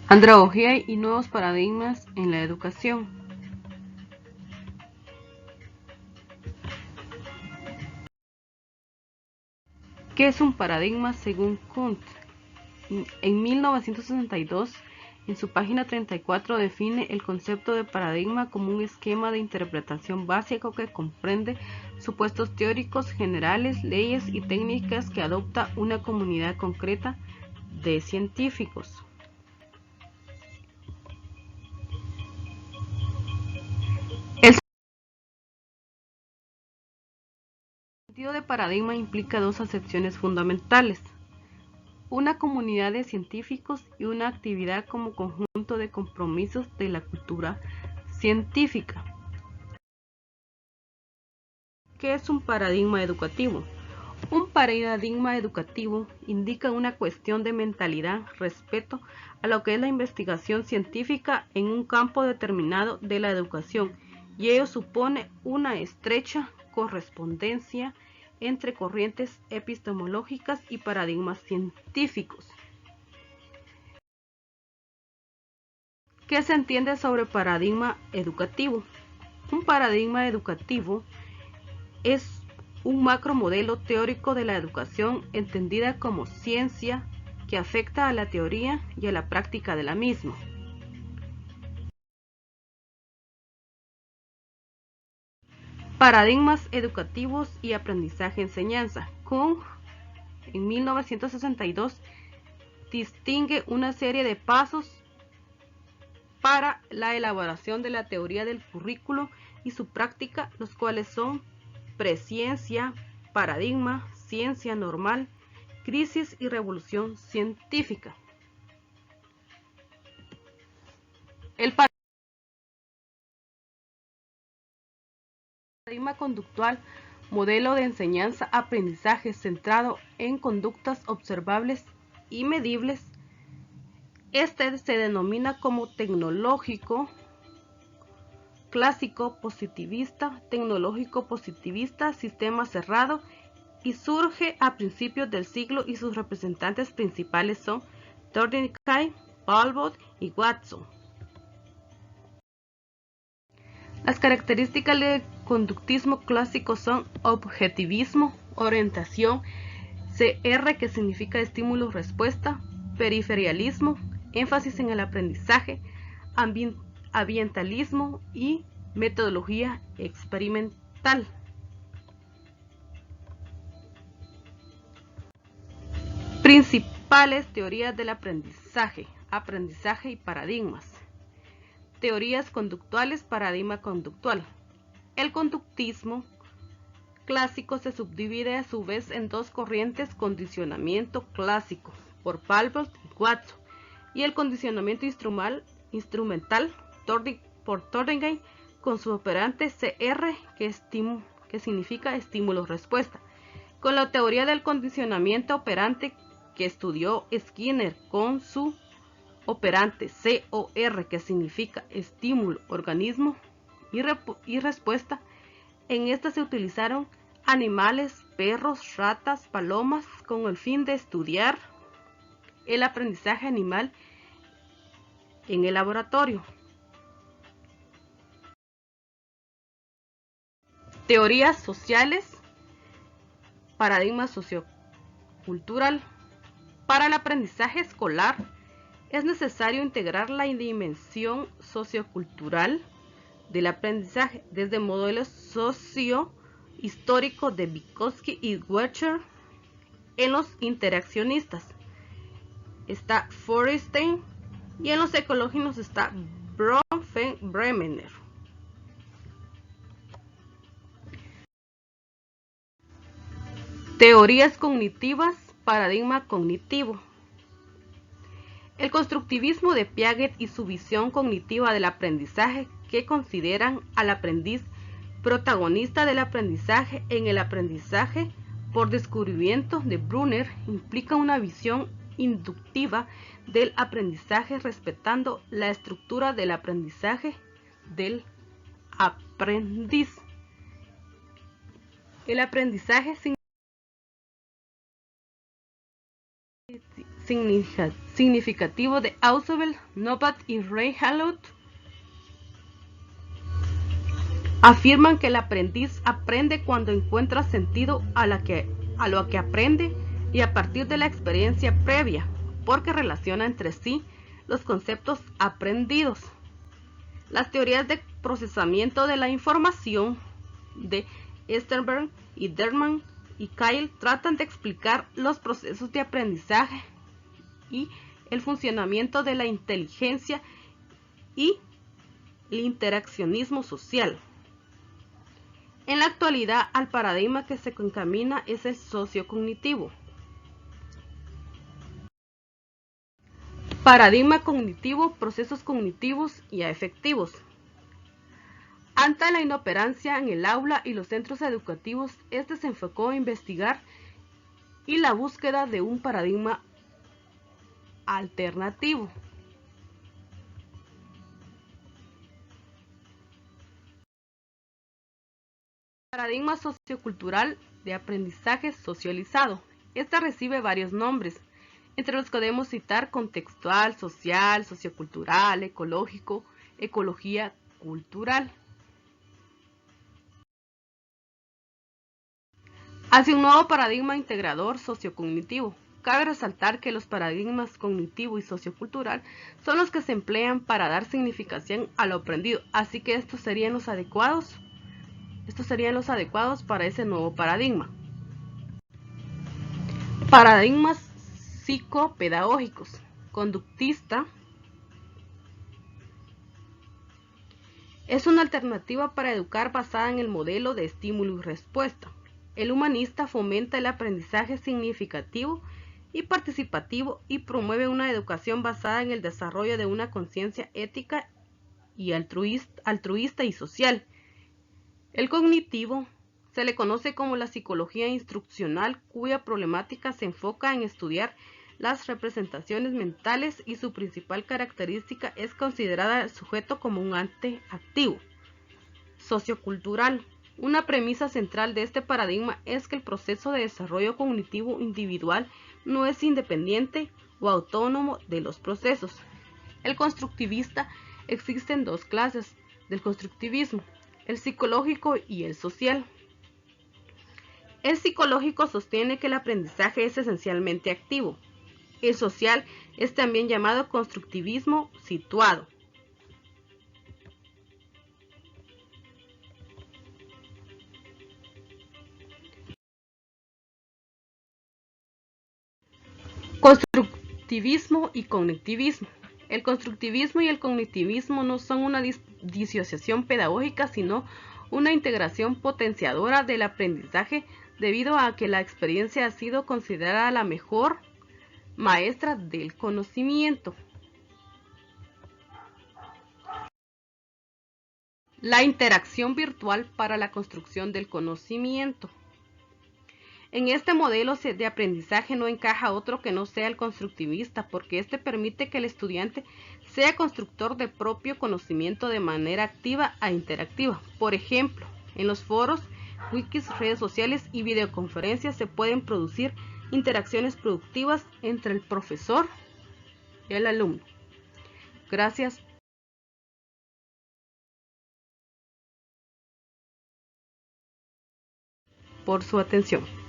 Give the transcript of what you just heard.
Andragogía y nuevos paradigmas en la educación. ¿Qué es un paradigma según Kuhn? En 1962, en su página 34, define el concepto de paradigma como un esquema de interpretación básico que comprende supuestos teóricos generales, leyes y técnicas que adopta una comunidad concreta de científicos. El sentido de paradigma implica dos acepciones fundamentales: una comunidad de científicos y una actividad como conjunto de compromisos de la cultura científica. ¿Qué es un paradigma educativo? Un paradigma educativo indica una cuestión de mentalidad respecto a lo que es la investigación científica en un campo determinado de la educación, y ello supone una estrecha correspondencia entre corrientes epistemológicas y paradigmas científicos. ¿Qué se entiende sobre paradigma educativo? Un paradigma educativo es un macromodelo teórico de la educación entendida como ciencia que afecta a la teoría y a la práctica de la misma. Paradigmas educativos y aprendizaje-enseñanza. Kuhn, en 1962, distingue una serie de pasos para la elaboración de la teoría del currículo y su práctica, los cuales son presciencia, paradigma, ciencia normal, crisis y revolución científica. El paradigma conductual, modelo de enseñanza-aprendizaje centrado en conductas observables y medibles. Este se denomina como tecnológico clásico positivista, tecnológico positivista, sistema cerrado, y surge a principios del siglo, y sus representantes principales son Thorndike, Talbot y Watson. Las características del conductismo clásico son objetivismo, orientación, CR, que significa estímulo-respuesta, periferialismo, énfasis en el aprendizaje, ambientalismo y metodología experimental. Principales teorías del aprendizaje, aprendizaje y paradigmas. Teorías conductuales, paradigma conductual. El conductismo clásico se subdivide a su vez en dos corrientes: condicionamiento clásico por Talbot y Watson, y el condicionamiento instrumental por Thorndike, con su operante CR, que significa estímulo-respuesta. Con la teoría del condicionamiento operante, que estudió Skinner, con su operante COR, que significa estímulo, organismo y respuesta. En esta se utilizaron animales, perros, ratas, palomas, con el fin de estudiar el aprendizaje animal en el laboratorio. Teorías sociales, paradigma sociocultural. Para el aprendizaje escolar es necesario integrar la dimensión sociocultural del aprendizaje desde modelos socio-históricos de Vygotsky y Werner. En los interaccionistas está Feuerstein, y en los ecológicos está Bronfenbrenner. Teorías cognitivas, paradigma cognitivo. El constructivismo de Piaget y su visión cognitiva del aprendizaje, que consideran al aprendiz protagonista del aprendizaje en el aprendizaje por descubrimiento de Brunner, implica una visión inductiva del aprendizaje respetando la estructura del aprendizaje del aprendiz. El aprendizaje significativo de Ausubel, Novak y Ray Hallout afirman que el aprendiz aprende cuando encuentra sentido a lo que aprende y a partir de la experiencia previa, porque relaciona entre sí los conceptos aprendidos. Las teorías de procesamiento de la información de Sternberg y Derman y Kyle tratan de explicar los procesos de aprendizaje y el funcionamiento de la inteligencia y el interaccionismo social. En la actualidad, al paradigma que se encamina es el sociocognitivo. Paradigma cognitivo, procesos cognitivos y afectivos. Ante la inoperancia en el aula y los centros educativos, este se enfocó a investigar y la búsqueda de un paradigma alternativo. Paradigma sociocultural de aprendizaje socializado. Este recibe varios nombres, entre los que podemos citar contextual, social, sociocultural, ecológico, ecología cultural. Hacia un nuevo paradigma integrador sociocognitivo. Cabe resaltar que los paradigmas cognitivo y sociocultural son los que se emplean para dar significación a lo aprendido, así que estos serían los adecuados para ese nuevo paradigma. Paradigmas psicopedagógicos. Conductista es una alternativa para educar basada en el modelo de estímulo y respuesta. El humanista fomenta el aprendizaje significativo y participativo y promueve una educación basada en el desarrollo de una conciencia ética y altruista y social. El cognitivo se le conoce como la psicología instruccional, cuya problemática se enfoca en estudiar las representaciones mentales y su principal característica es considerar al sujeto como un ente activo. Sociocultural. Una premisa central de este paradigma es que el proceso de desarrollo cognitivo individual no es independiente o autónomo de los procesos. El constructivista existen dos clases del constructivismo, el psicológico y el social. El psicológico sostiene que el aprendizaje es esencialmente activo. El social es también llamado constructivismo situado. Constructivismo y cognitivismo. El constructivismo y el cognitivismo no son una disociación pedagógica, sino una integración potenciadora del aprendizaje debido a que la experiencia ha sido considerada la mejor maestra del conocimiento. La interacción virtual para la construcción del conocimiento. En este modelo de aprendizaje no encaja otro que no sea el constructivista, porque este permite que el estudiante sea constructor de propio conocimiento de manera activa e interactiva. Por ejemplo, en los foros, wikis, redes sociales y videoconferencias se pueden producir interacciones productivas entre el profesor y el alumno. Gracias por su atención.